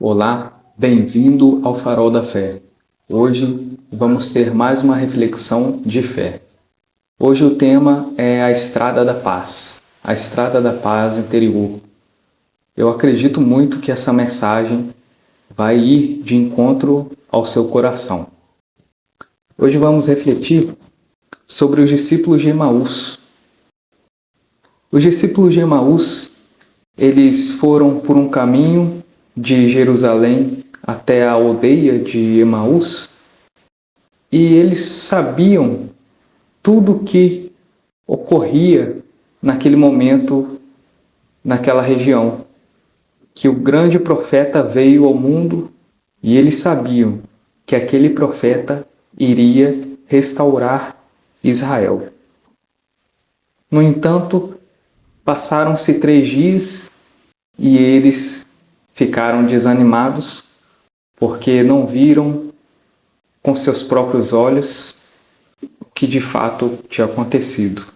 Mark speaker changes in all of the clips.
Speaker 1: Olá, bem-vindo ao Farol da Fé. Hoje vamos ter mais uma reflexão de fé. Hoje o tema é a Estrada da Paz, a Estrada da Paz interior. Eu acredito muito que essa mensagem vai ir de encontro ao seu coração. Hoje vamos refletir sobre os discípulos de Emaús. Os discípulos de Emaús, eles foram por um caminho de Jerusalém até a aldeia de Emaús e eles sabiam tudo o que ocorria naquele momento, naquela região, que o grande profeta veio ao mundo e eles sabiam que aquele profeta iria restaurar Israel. No entanto, passaram-se 3 dias e eles ficaram desanimados porque não viram com seus próprios olhos o que de fato tinha acontecido.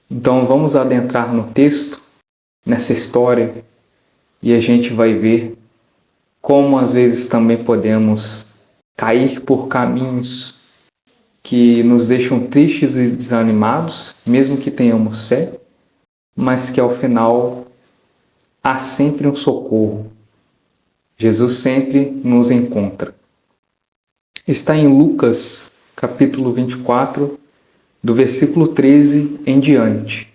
Speaker 1: Então vamos adentrar no texto, nessa história, e a gente vai ver como às vezes também podemos cair por caminhos que nos deixam tristes e desanimados, mesmo que tenhamos fé, mas que ao final há sempre um socorro. Jesus sempre nos encontra. Está em Lucas, capítulo 24, do versículo 13 em diante.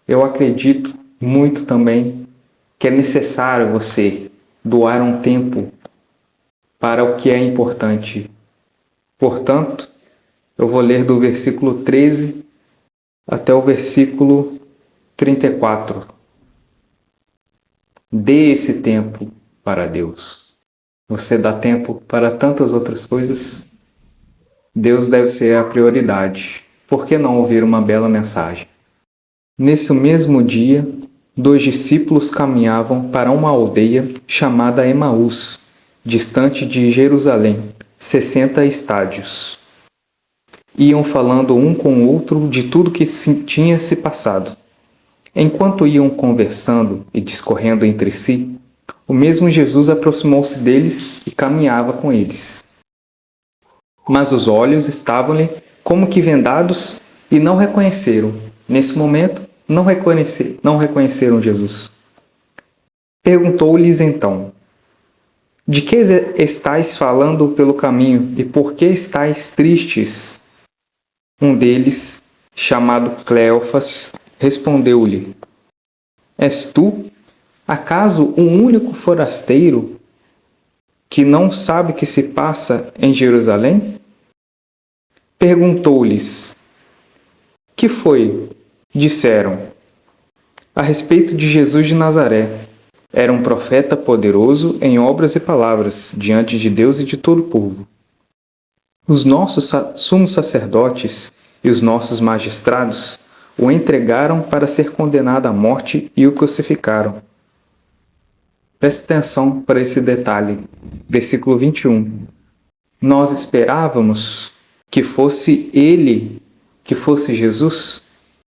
Speaker 1: Eu acredito muito também que é necessário você doar um tempo para o que é importante. Portanto, eu vou ler do versículo 13 até o versículo 34. Dê esse tempo para Deus. Você dá tempo para tantas outras coisas? Deus deve ser a prioridade. Por que não ouvir uma bela mensagem? Nesse mesmo dia, 2 discípulos caminhavam para uma aldeia chamada Emaús, distante de Jerusalém, 60 estádios. Iam falando um com o outro de tudo que tinha se passado. Enquanto iam conversando e discorrendo entre si, o mesmo Jesus aproximou-se deles e caminhava com eles. Mas os olhos estavam-lhe como que vendados e não reconheceram. Nesse momento, não reconheceram Jesus. Perguntou-lhes então: de que estáis falando pelo caminho e por que estáis tristes? Um deles, chamado Cleofas, respondeu-lhe: és tu, acaso, um único forasteiro que não sabe o que se passa em Jerusalém? Perguntou-lhes: que foi? Disseram: a respeito de Jesus de Nazaré. Era um profeta poderoso em obras e palavras, diante de Deus e de todo o povo. Os nossos sumos sacerdotes e os nossos magistrados o entregaram para ser condenado à morte e o crucificaram. Preste atenção para esse detalhe. Versículo 21. Nós esperávamos que fosse ele, que fosse Jesus,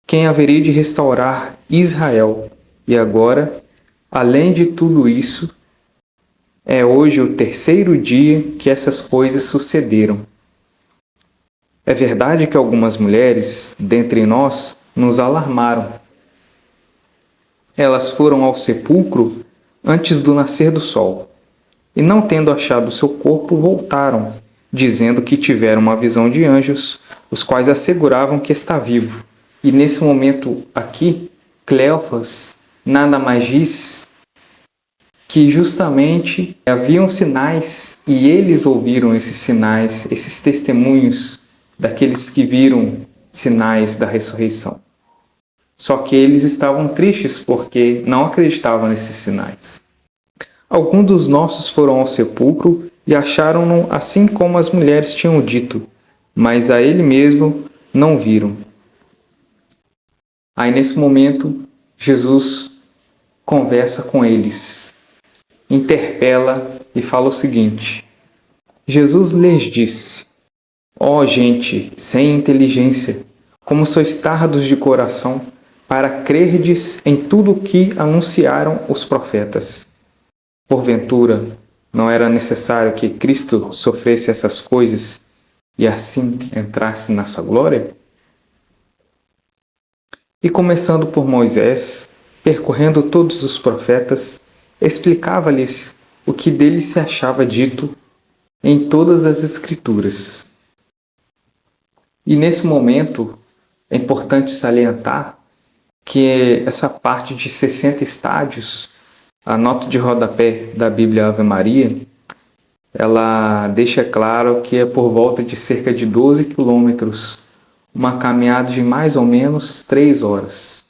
Speaker 1: quem haveria de restaurar Israel. E agora, além de tudo isso, é hoje o 3º dia que essas coisas sucederam. É verdade que algumas mulheres, dentre nós, nos alarmaram. Elas foram ao sepulcro antes do nascer do sol, e não tendo achado seu corpo, voltaram, dizendo que tiveram uma visão de anjos, os quais asseguravam que está vivo. E nesse momento aqui, Cleofas nada mais diz que justamente haviam sinais, e eles ouviram esses sinais, esses testemunhos daqueles que viram sinais da ressurreição. Só que eles estavam tristes porque não acreditavam nesses sinais. Alguns dos nossos foram ao sepulcro e acharam-no assim como as mulheres tinham dito, mas a ele mesmo não viram. Aí nesse momento, Jesus conversa com eles, interpela e fala o seguinte: Jesus lhes disse: ó gente sem inteligência, como sois tardos de coração para crerdes em tudo o que anunciaram os profetas. porventura, não era necessário que Cristo sofresse essas coisas e assim entrasse na sua glória? E começando por Moisés, percorrendo todos os profetas, explicava-lhes o que dele se achava dito em todas as Escrituras. E nesse momento, é importante salientar que essa parte de 60 estádios, a nota de rodapé da Bíblia Ave Maria, ela deixa claro que é por volta de cerca de 12 quilômetros, uma caminhada de mais ou menos 3 horas.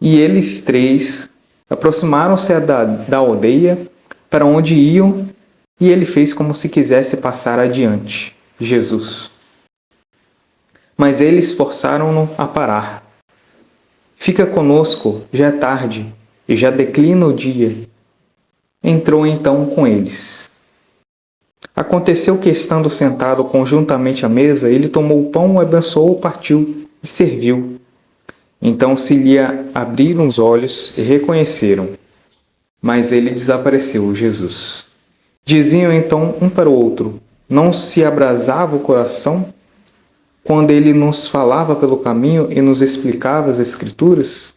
Speaker 1: E eles três aproximaram-se da aldeia para onde iam, e ele fez como se quisesse passar adiante, Jesus. Mas eles forçaram-no a parar. Fica conosco, já é tarde, e já declina o dia. Entrou então com eles. Aconteceu que, estando sentado conjuntamente à mesa, ele tomou o pão, abençoou, partiu e serviu. Então se lhe abriram os olhos e reconheceram, mas ele desapareceu, Jesus. Diziam então um para o outro: não se abrasava o coração quando ele nos falava pelo caminho e nos explicava as Escrituras?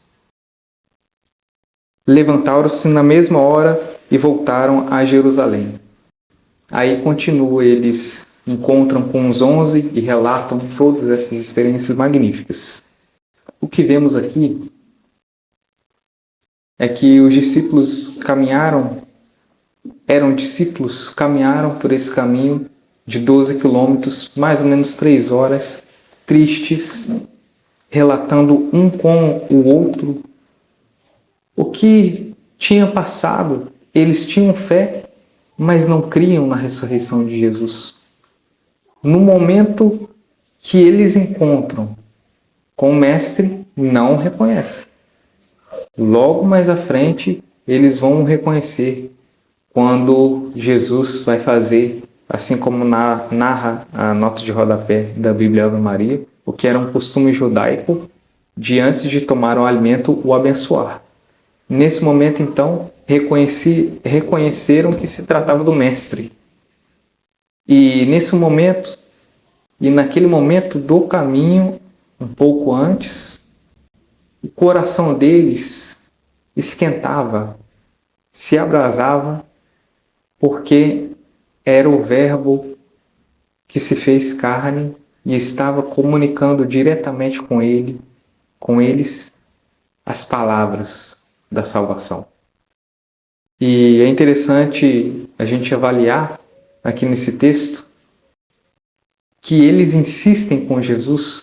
Speaker 1: Levantaram-se na mesma hora e voltaram a Jerusalém. Aí continua, eles encontram com os 11 e relatam todas essas experiências magníficas. O que vemos aqui é que os discípulos caminharam por esse caminho de 12 quilômetros, mais ou menos 3 horas, tristes, relatando um com o outro o que tinha passado. Eles tinham fé, mas não criam na ressurreição de Jesus. No momento que eles encontram com o Mestre, não o reconhecem. Logo mais à frente, eles vão reconhecer quando Jesus vai fazer, assim como narra a nota de rodapé da Bíblia Ave Maria, o que era um costume judaico de, antes de tomar o alimento, o abençoar. Nesse momento, então, reconheceram que se tratava do Mestre. E naquele momento do caminho, um pouco antes, o coração deles esquentava, se abrasava, porque era o Verbo que se fez carne e estava comunicando diretamente com eles, as palavras da salvação. E é interessante a gente avaliar aqui nesse texto que eles insistem com Jesus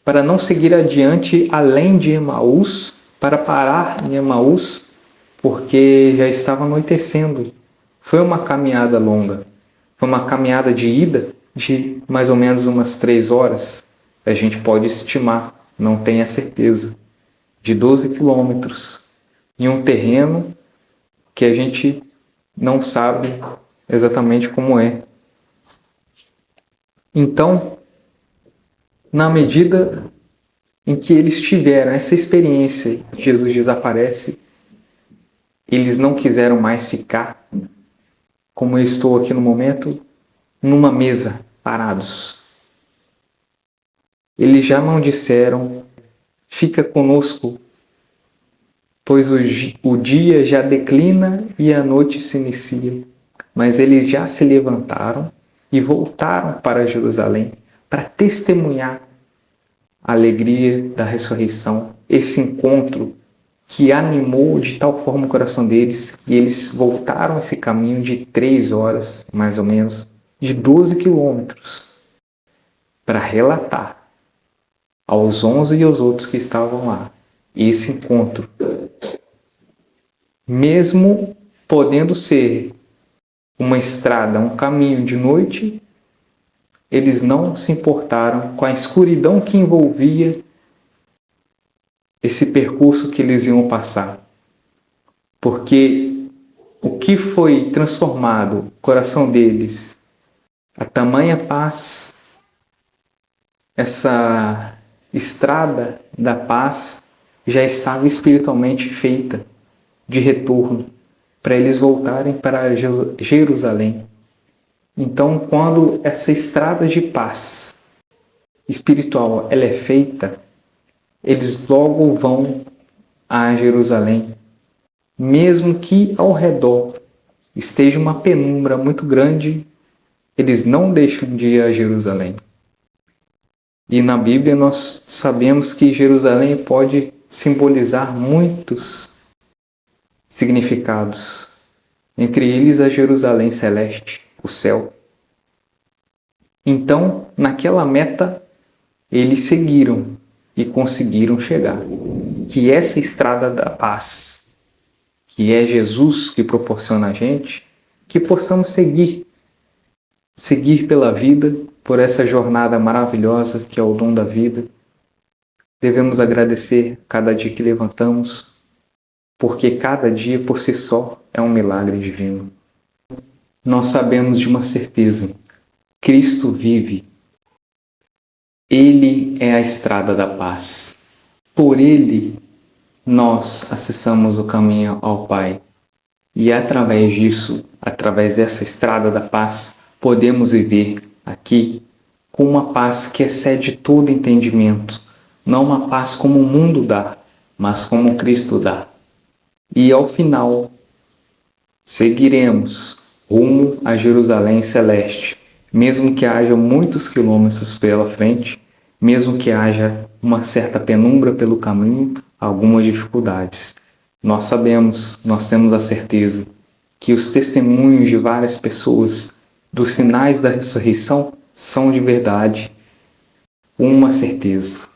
Speaker 1: para não seguir adiante além de Emaús, para parar em Emaús, porque já estava anoitecendo. Foi uma caminhada longa. Foi uma caminhada de ida de mais ou menos umas 3 horas. A gente pode estimar, não tem a certeza, de 12 quilômetros em um terreno que a gente não sabe exatamente como é. Então, na medida em que eles tiveram essa experiência, Jesus desaparece, eles não quiseram mais ficar, como eu estou aqui no momento, numa mesa, parados. Eles já não disseram: fica conosco, pois o dia já declina e a noite se inicia. Mas eles já se levantaram e voltaram para Jerusalém para testemunhar a alegria da ressurreição, esse encontro que animou de tal forma o coração deles que eles voltaram esse caminho de 3 horas, mais ou menos, de 12 quilômetros, para relatar aos 11 e aos outros que estavam lá esse encontro. Mesmo podendo ser uma estrada, um caminho de noite, eles não se importaram com a escuridão que envolvia esse percurso que eles iam passar. Porque o que foi transformado no coração deles, a tamanha paz, essa estrada da paz já estava espiritualmente feita de retorno. para eles voltarem para Jerusalém. Então, quando essa estrada de paz espiritual ela é feita, eles logo vão a Jerusalém, mesmo que ao redor esteja uma penumbra muito grande, eles não deixam de ir a Jerusalém. E na Bíblia nós sabemos que Jerusalém pode simbolizar muitos significados, entre eles a Jerusalém celeste, o céu. Então, naquela meta, eles seguiram e conseguiram chegar. Que essa estrada da paz, que é Jesus que proporciona a gente, que possamos seguir pela vida, por essa jornada maravilhosa que é o dom da vida. Devemos agradecer cada dia que levantamos, porque cada dia por si só é um milagre divino. Nós sabemos de uma certeza: Cristo vive. Ele é a estrada da paz. Por Ele, nós acessamos o caminho ao Pai. E através disso, através dessa estrada da paz, podemos viver aqui com uma paz que excede todo entendimento. Não uma paz como o mundo dá, mas como Cristo dá. E ao final, seguiremos rumo a Jerusalém celeste, mesmo que haja muitos quilômetros pela frente, mesmo que haja uma certa penumbra pelo caminho, algumas dificuldades. Nós sabemos, nós temos a certeza que os testemunhos de várias pessoas dos sinais da ressurreição são de verdade, uma certeza.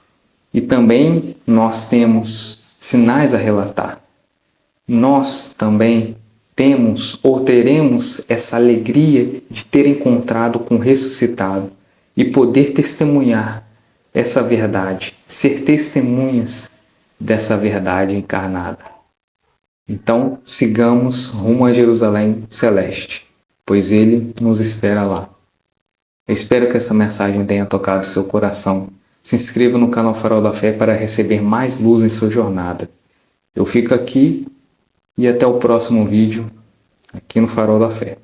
Speaker 1: E também nós temos sinais a relatar. Nós também temos ou teremos essa alegria de ter encontrado com o ressuscitado e poder testemunhar essa verdade, ser testemunhas dessa verdade encarnada. Então, sigamos rumo a Jerusalém celeste, pois Ele nos espera lá. Eu espero que essa mensagem tenha tocado seu coração. Se inscreva no canal Farol da Fé para receber mais luz em sua jornada. Eu fico aqui e até o próximo vídeo aqui no Farol da Fé.